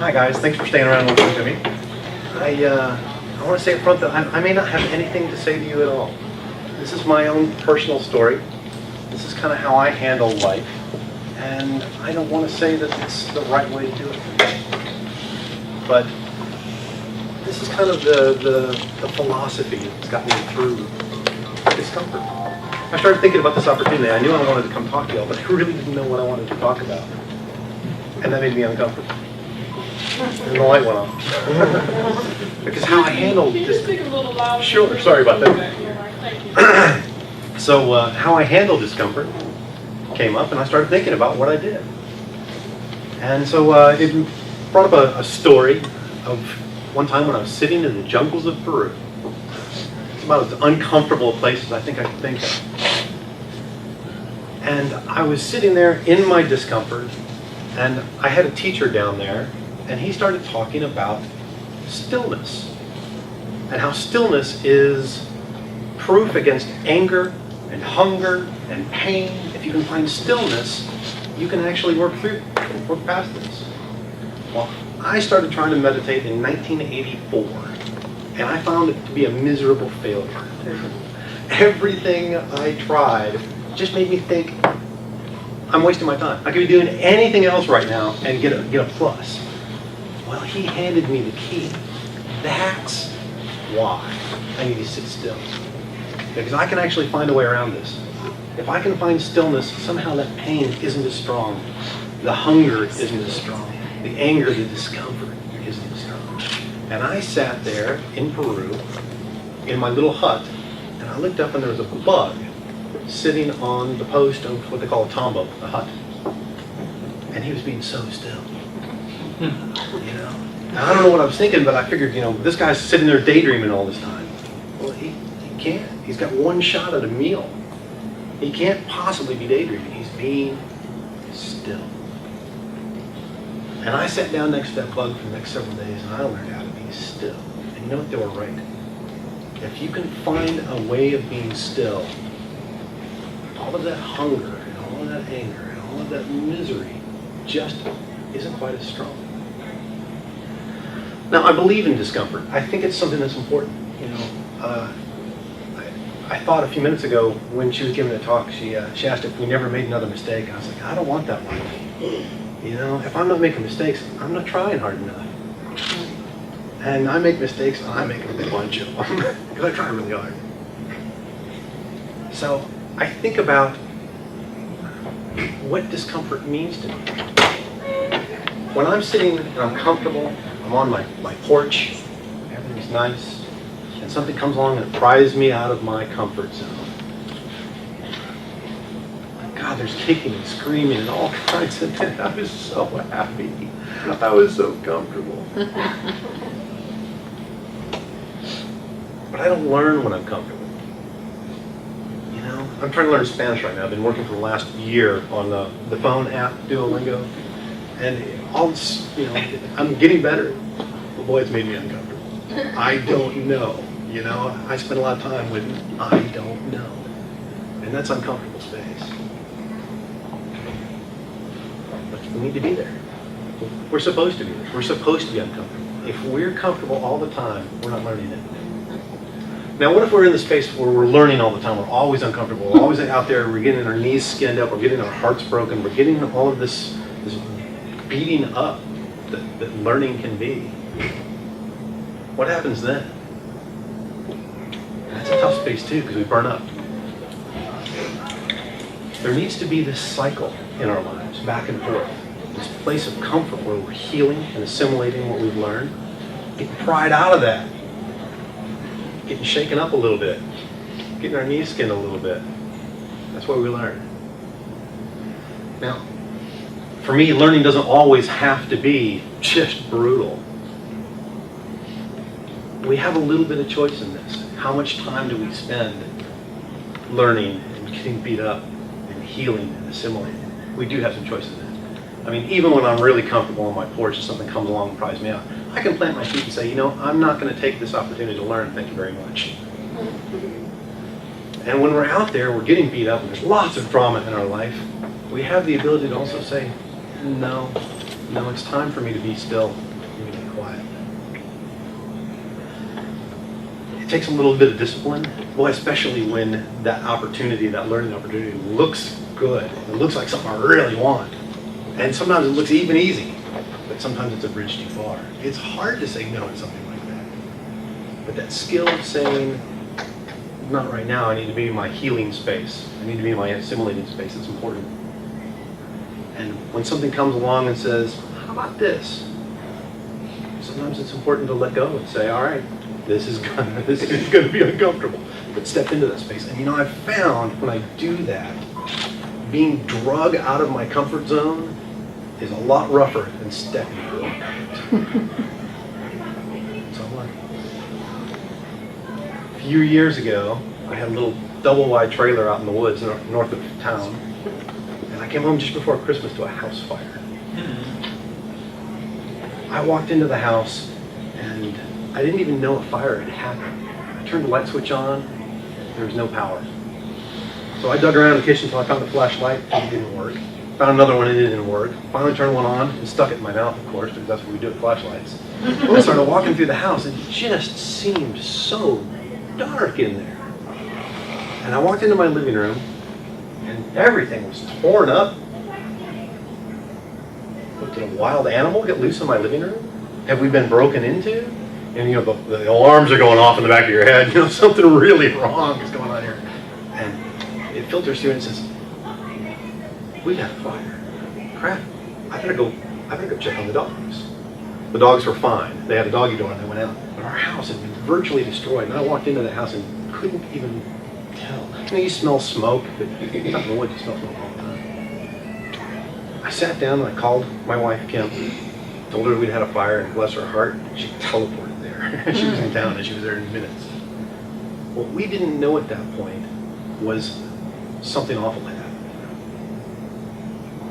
Hi guys, thanks for staying around and listening to me. I want to say up front that I may not have anything to say to you at all. This is my own personal story. This is kind of how I handle life. And I don't want to say that it's the right way to do it. But this is kind of the philosophy that's got me through discomfort. I started thinking about this opportunity. I knew I wanted to come talk to y'all, but I really didn't know what I wanted to talk about. And that made me uncomfortable. And the light went off. Because how I handled this. Speak a little louder? Sure, sorry about that. So how I handled discomfort came up, and I started thinking about what I did. And so it brought up a story of one time when I was sitting in the jungles of Peru. It's about as uncomfortable a place as I think I could think of. And I was sitting there in my discomfort, and I had a teacher down there, and he started talking about stillness and how stillness is proof against anger and hunger and pain. If you can find stillness, you can actually work past this. Well, I started trying to meditate in 1984, and I found it to be a miserable failure. Everything I tried just made me think, I'm wasting my time. I could be doing anything else right now and get a plus. Well, he handed me the key. That's why I need to sit still. Because I can actually find a way around this. If I can find stillness, somehow that pain isn't as strong. The hunger isn't as strong. The anger, the discomfort isn't as strong. And I sat there in Peru, in my little hut, and I looked up and there was a bug sitting on the post of what they call a tombo, a hut. And he was being so still. You know? Now, I don't know what I was thinking, but I figured, this guy's sitting there daydreaming all this time. Well, he can't. He's got one shot at a meal. He can't possibly be daydreaming. He's being still. And I sat down next to that bug for the next several days, and I learned how to be still. And you know what? They were right. If you can find a way of being still, all of that hunger and all of that anger and all of that misery just isn't quite as strong. Now, I believe in discomfort. I think it's something that's important. I thought a few minutes ago when she was giving a talk, she asked if we never made another mistake. I was like, I don't want that life. If I'm not making mistakes, I'm not trying hard enough. And I make mistakes, and I make a bunch of them because I try really hard. So I think about what discomfort means to me. When I'm sitting and I'm comfortable, I'm on my porch, everything's nice, and something comes along and pries me out of my comfort zone. God, there's kicking and screaming and all kinds of things. I was so happy. I was so comfortable. But I don't learn when I'm comfortable. I'm trying to learn Spanish right now. I've been working for the last year on the phone app, Duolingo. And all this, I'm getting better. But boy, it's made me uncomfortable. I don't know. I spend a lot of time with I don't know. And that's uncomfortable space. But we need to be there. We're supposed to be there. We're supposed to be uncomfortable. If we're comfortable all the time, we're not learning it. Now, what if we're in the space where we're learning all the time? We're always uncomfortable. We're always out there. We're getting our knees skinned up. We're getting our hearts broken. We're getting all of this beating up that learning can be. What happens then? That's a tough space too, because we burn up. There needs to be this cycle in our lives, back and forth. This place of comfort where we're healing and assimilating what we've learned. Getting pried out of that. Getting shaken up a little bit. Getting our knees skinned a little bit. That's what we learn. Now, for me, learning doesn't always have to be just brutal. We have a little bit of choice in this. How much time do we spend learning and getting beat up and healing and assimilating? We do have some choices in it. I mean, even when I'm really comfortable on my porch and something comes along and pries me out, I can plant my feet and say, I'm not going to take this opportunity to learn. Thank you very much. And when we're out there, we're getting beat up, and there's lots of drama in our life, we have the ability to also say, no, it's time for me to be still. takes a little bit of discipline, boy, especially when that opportunity, that learning opportunity looks good. It looks like something I really want. And sometimes it looks even easy, but sometimes it's a bridge too far. It's hard to say no to something like that. But that skill of saying, not right now, I need to be in my healing space. I need to be in my assimilating space. It's important. And when something comes along and says, how about this? Sometimes it's important to let go and say, all right, this is going to be uncomfortable. But step into that space. And I've found when I do that, being drug out of my comfort zone is a lot rougher than stepping out of it. So I'm like, a few years ago, I had a little double-wide trailer out in the woods north of town. And I came home just before Christmas to a house fire. I walked into the house and I didn't even know a fire had happened. I turned the light switch on, there was no power. So I dug around in the kitchen until I found the flashlight, and it didn't work. Found another one, and it didn't work. Finally turned one on and stuck it in my mouth, of course, because that's what we do with flashlights. I started walking through the house, and it just seemed so dark in there. And I walked into my living room, and everything was torn up. What, did a wild animal get loose in my living room? Have we been broken into? And the alarms are going off in the back of your head. Something really wrong is going on here. And it filters through and it says, we've had a fire. Crap, I better go check on the dogs. The dogs were fine. They had a doggy door and they went out. But our house had been virtually destroyed. And I walked into the house and couldn't even tell. You smell smoke, but out in the woods you smell smoke all the time. I sat down and I called my wife, Kim, told her we'd had a fire, and bless her heart, she teleported there. She was in town and she was there in minutes. What we didn't know at that point was something awful had happened.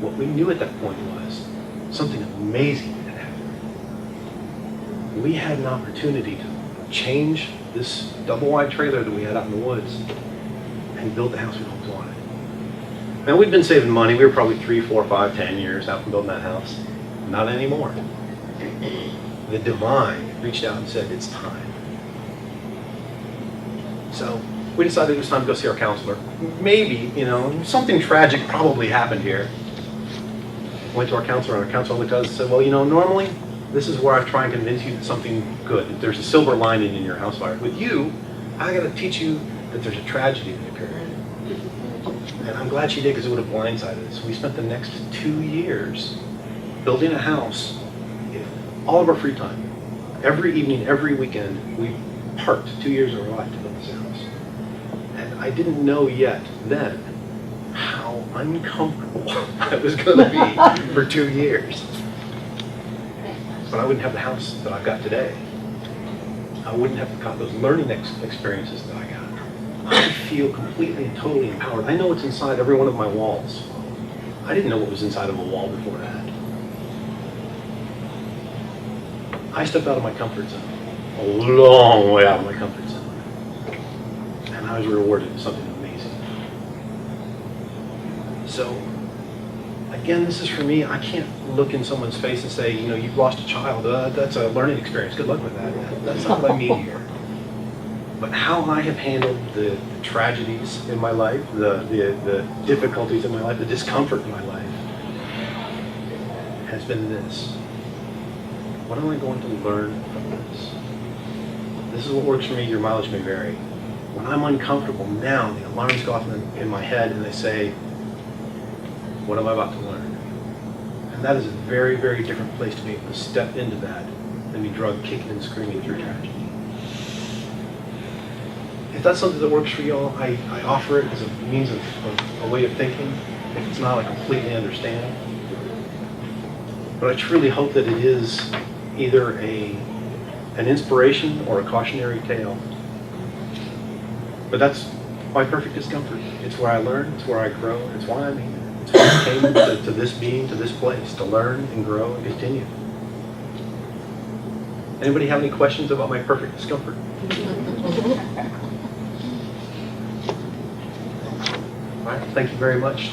What we knew at that point was something amazing had happened. We had an opportunity to change this double-wide trailer that we had out in the woods and build the house we always wanted. Now, we'd been saving money. We were probably 3, 4, 5, 10 years out from building that house. Not anymore. The divine reached out and said, it's time. So we decided it was time to go see our counselor. Maybe, something tragic probably happened here. Went to our counselor, and our counselor looked at us and said, well, normally this is where I try and convince you that something good, that there's a silver lining in your house fire. With you, I got to teach you that there's a tragedy that occurred. And I'm glad she did, because it would have blindsided us. We spent the next 2 years building a house, all of our free time. Every evening, every weekend, we parked 2 years of our life to build this house. And I didn't know yet then how uncomfortable I was going to be for 2 years. But I wouldn't have the house that I've got today. I wouldn't have got those learning experiences that I got. I feel completely and totally empowered. I know what's inside every one of my walls. I didn't know what was inside of a wall before that. I stepped out of my comfort zone, a long way out of my comfort zone. And I was rewarded with something amazing. So, again, this is for me. I can't look in someone's face and say, you've lost a child. That's a learning experience. Good luck with that. That's not what I mean here. But how I have handled the tragedies in my life, the difficulties in my life, the discomfort in my life, has been this. What am I going to learn from this? This is what works for me. Your mileage may vary. When I'm uncomfortable, now the alarms go off in my head and they say, what am I about to learn? And that is a very, very different place to be able to step into that than be drugged, kicking and screaming through tragedy. If that's something that works for you all, I offer it as a means of a way of thinking. If it's not, I completely understand. But I truly hope that it is either an inspiration or a cautionary tale. But that's my perfect discomfort. It's where I learn, it's where I grow, it's why I'm here. It's why I came to this being, to this place, to learn and grow and continue. Anybody have any questions about my perfect discomfort? All right, thank you very much.